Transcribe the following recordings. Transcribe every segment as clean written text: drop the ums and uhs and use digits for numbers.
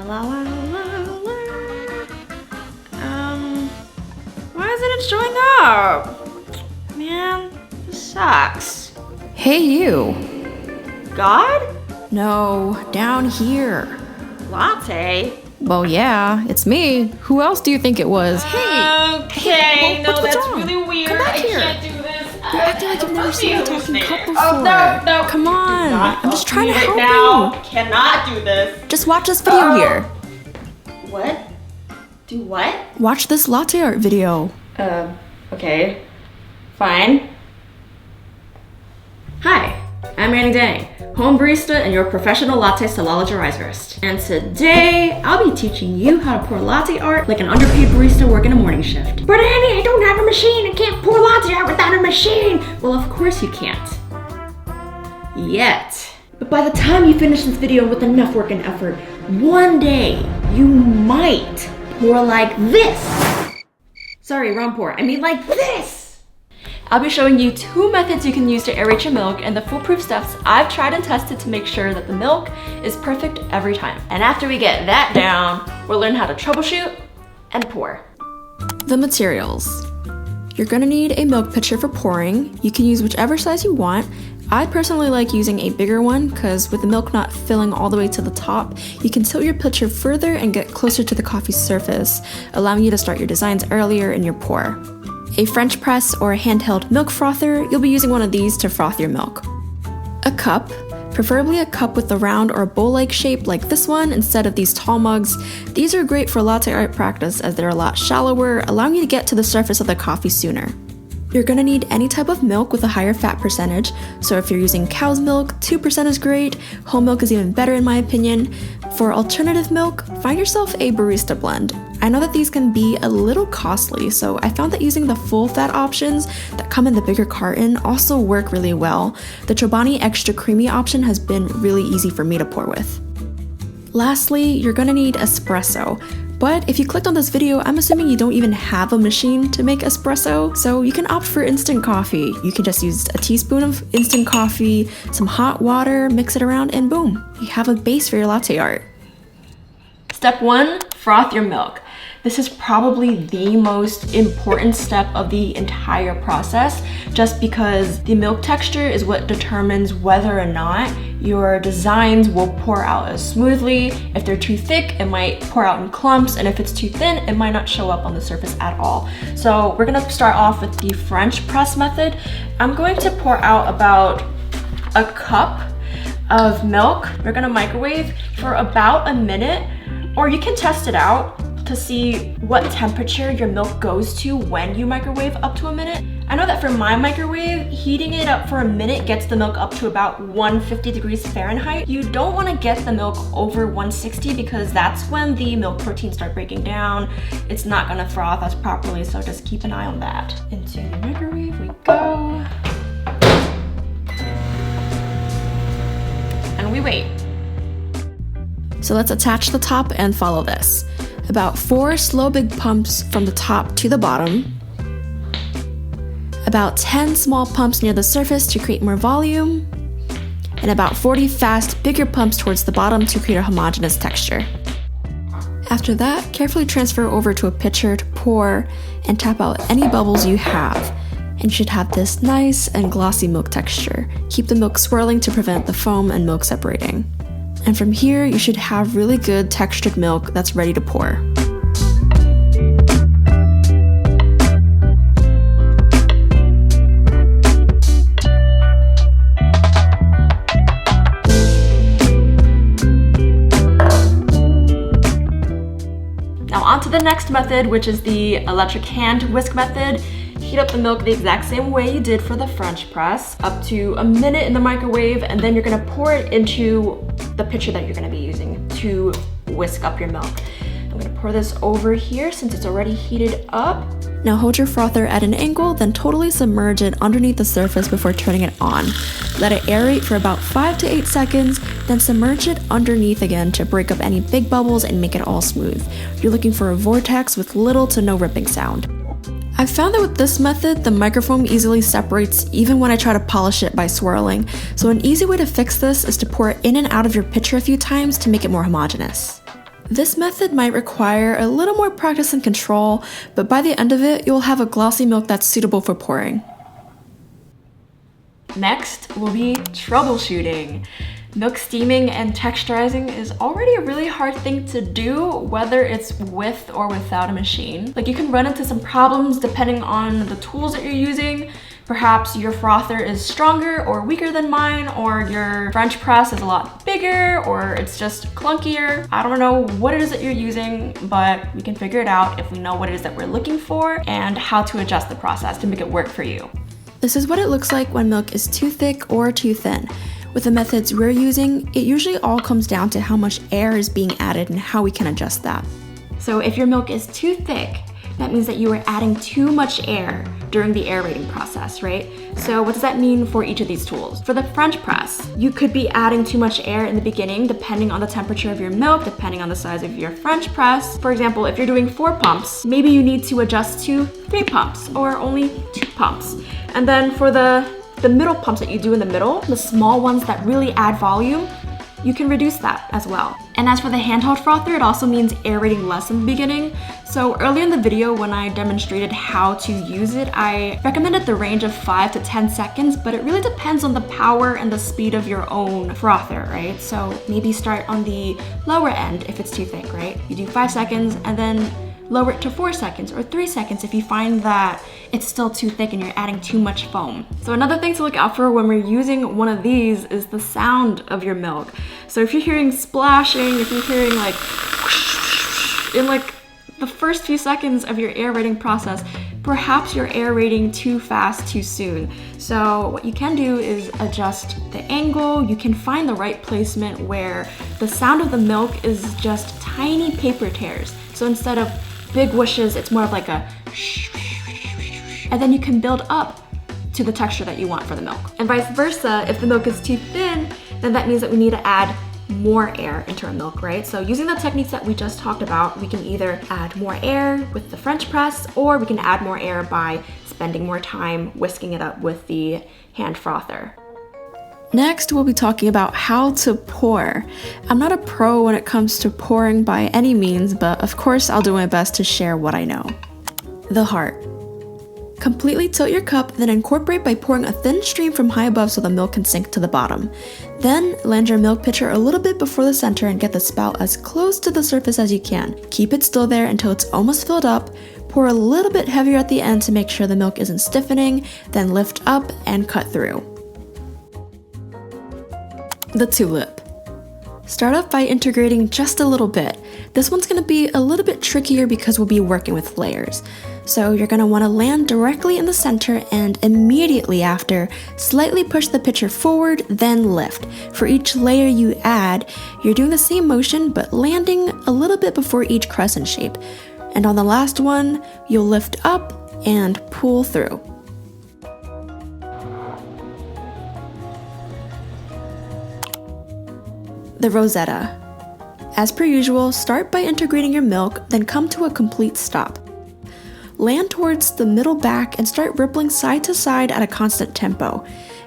Why isn't it showing up? Man, this sucks. Hey, you. God? No, down here. Latte? Well, yeah, it's me. Who else do you think it was? Hey! Okay, what's that's wrong? really weird. Come back I here. can't do this. You're acting like you've never seen a talking cup before. Oh, no. Come on. I'm just trying to help now. you. Cannot do this. Just watch this video here. What? Do what? Watch this latte art video. Okay. Fine. Hi, I'm anniedxng, home barista and your professional latte stylologist. And today, I'll be teaching you how to pour latte art like an underpaid barista working a morning shift. But Annie, I don't have a machine. I can't pour latte art without a machine. Well, of course you can't. Yet. But by the time you finish this video with enough work and effort, one day, you might pour like this. Sorry, wrong pour. I mean like this. I'll be showing you 2 methods you can use to aerate your milk and the foolproof steps I've tried and tested to make sure that the milk is perfect every time. And after we get that down, we'll learn how to troubleshoot and pour. The materials. You're gonna need a milk pitcher for pouring. You can use whichever size you want. I personally like using a bigger one because with the milk not filling all the way to the top, you can tilt your pitcher further and get closer to the coffee surface, allowing you to start your designs earlier in your pour. A French press or a handheld milk frother, you'll be using one of these to froth your milk. A cup, preferably a cup with a round or a bowl-like shape like this one instead of these tall mugs. These are great for latte art practice as they're a lot shallower, allowing you to get to the surface of the coffee sooner. You're gonna need any type of milk with a higher fat percentage, so if you're using cow's milk, 2% is great. Whole milk is even better in my opinion. For alternative milk, find yourself a barista blend. I know that these can be a little costly, so I found that using the full fat options that come in the bigger carton also work really well. The Chobani extra creamy option has been really easy for me to pour with. Lastly, you're gonna need espresso. But if you clicked on this video, I'm assuming you don't even have a machine to make espresso, so you can opt for instant coffee. You can just use a teaspoon of instant coffee, some hot water, mix it around, and boom, you have a base for your latte art. Step 1, froth your milk. This is probably the most important step of the entire process, just because the milk texture is what determines whether or not your designs will pour out as smoothly. If they're too thick, it might pour out in clumps, and if it's too thin, it might not show up on the surface at all. So we're gonna start off with the French press method. I'm going to pour out about a cup of milk. We're gonna microwave for about a minute, or you can test it out to see what temperature your milk goes to when you microwave up to a minute. I know that for my microwave, heating it up for a minute gets the milk up to about 150 degrees Fahrenheit. You don't want to get the milk over 160 because that's when the milk proteins start breaking down. It's not going to froth as properly, so just keep an eye on that. Into the microwave we go. And we wait. So let's attach the top and follow this. About 4 slow big pumps from the top to the bottom. About 10 small pumps near the surface to create more volume. And about 40 fast, bigger pumps towards the bottom to create a homogeneous texture. After that, carefully transfer over to a pitcher to pour and tap out any bubbles you have. And you should have this nice and glossy milk texture. Keep the milk swirling to prevent the foam and milk separating. And from here, you should have really good textured milk that's ready to pour. Now on to the next method, which is the electric hand whisk method. Heat up the milk the exact same way you did for the French press, up to a minute in the microwave, and then you're gonna pour it into the pitcher that you're gonna be using to whisk up your milk. I'm gonna pour this over here since it's already heated up. Now hold your frother at an angle, then totally submerge it underneath the surface before turning it on. Let it aerate for about 5 to 8 seconds, then submerge it underneath again to break up any big bubbles and make it all smooth. You're looking for a vortex with little to no ripping sound. I've found that with this method, the microfoam easily separates even when I try to polish it by swirling, so an easy way to fix this is to pour it in and out of your pitcher a few times to make it more homogeneous. This method might require a little more practice and control, but by the end of it, you'll have a glossy milk that's suitable for pouring. Next will be troubleshooting. Milk steaming and texturizing is already a really hard thing to do, whether it's with or without a machine. Like, you can run into some problems depending on the tools that you're using. Perhaps your frother is stronger or weaker than mine, or your French press is a lot bigger, or it's just clunkier. I don't know what it is that you're using, but we can figure it out if we know what it is that we're looking for and how to adjust the process to make it work for you. This is what it looks like when milk is too thick or too thin. With the methods we're using, it usually all comes down to how much air is being added and how we can adjust that. So if your milk is too thick, that means that you are adding too much air during the aerating process, right? So what does that mean for each of these tools? For the French press, you could be adding too much air in the beginning depending on the temperature of your milk, depending on the size of your French press. For example, if you're doing 4 pumps, maybe you need to adjust to 3 pumps or only 2 pumps. And then for the middle pumps that you do in the middle, the small ones that really add volume, you can reduce that as well. And as for the handheld frother, it also means aerating less in the beginning. So earlier in the video when I demonstrated how to use it, I recommended the range of 5 to 10 seconds, but it really depends on the power and the speed of your own frother, right? So maybe start on the lower end if it's too thick, right? You do 5 seconds and then lower it to 4 seconds or 3 seconds if you find that it's still too thick and you're adding too much foam. So another thing to look out for when we're using one of these is the sound of your milk. So if you're hearing splashing, if you're hearing like in like the first few seconds of your aerating process, perhaps you're aerating too fast too soon. So what you can do is adjust the angle. You can find the right placement where the sound of the milk is just tiny paper tears. So instead of big whooshes, it's more of like a shh, and then you can build up to the texture that you want for the milk. And vice versa, if the milk is too thin, then that means that we need to add more air into our milk, right? So using the techniques that we just talked about, we can either add more air with the French press, or we can add more air by spending more time whisking it up with the hand frother. Next, we'll be talking about how to pour. I'm not a pro when it comes to pouring by any means, but of course I'll do my best to share what I know. The heart. Completely tilt your cup, then incorporate by pouring a thin stream from high above so the milk can sink to the bottom. Then land your milk pitcher a little bit before the center and get the spout as close to the surface as you can. Keep it still there until it's almost filled up. Pour a little bit heavier at the end to make sure the milk isn't stiffening, then lift up and cut through. The tulip. Start off by integrating just a little bit. This one's going to be a little bit trickier because we'll be working with layers. So you're going to want to land directly in the center and immediately after, slightly push the pitcher forward, then lift. For each layer you add, you're doing the same motion but landing a little bit before each crescent shape. And on the last one, you'll lift up and pull through. The rosetta. As per usual, start by integrating your milk, then come to a complete stop. Land towards the middle back and start rippling side to side at a constant tempo.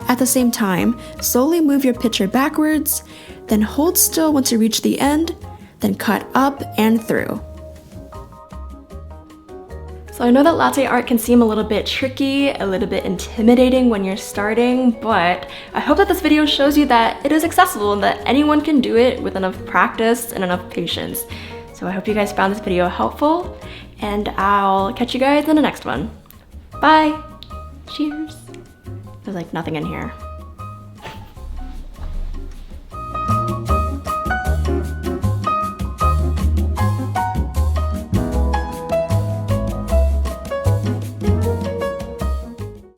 At the same time, slowly move your pitcher backwards, then hold still once you reach the end, then cut up and through. So I know that latte art can seem a little bit tricky, a little bit intimidating when you're starting, but I hope that this video shows you that it is accessible and that anyone can do it with enough practice and enough patience. So I hope you guys found this video helpful, and I'll catch you guys in the next one. Bye! Cheers! There's like nothing in here.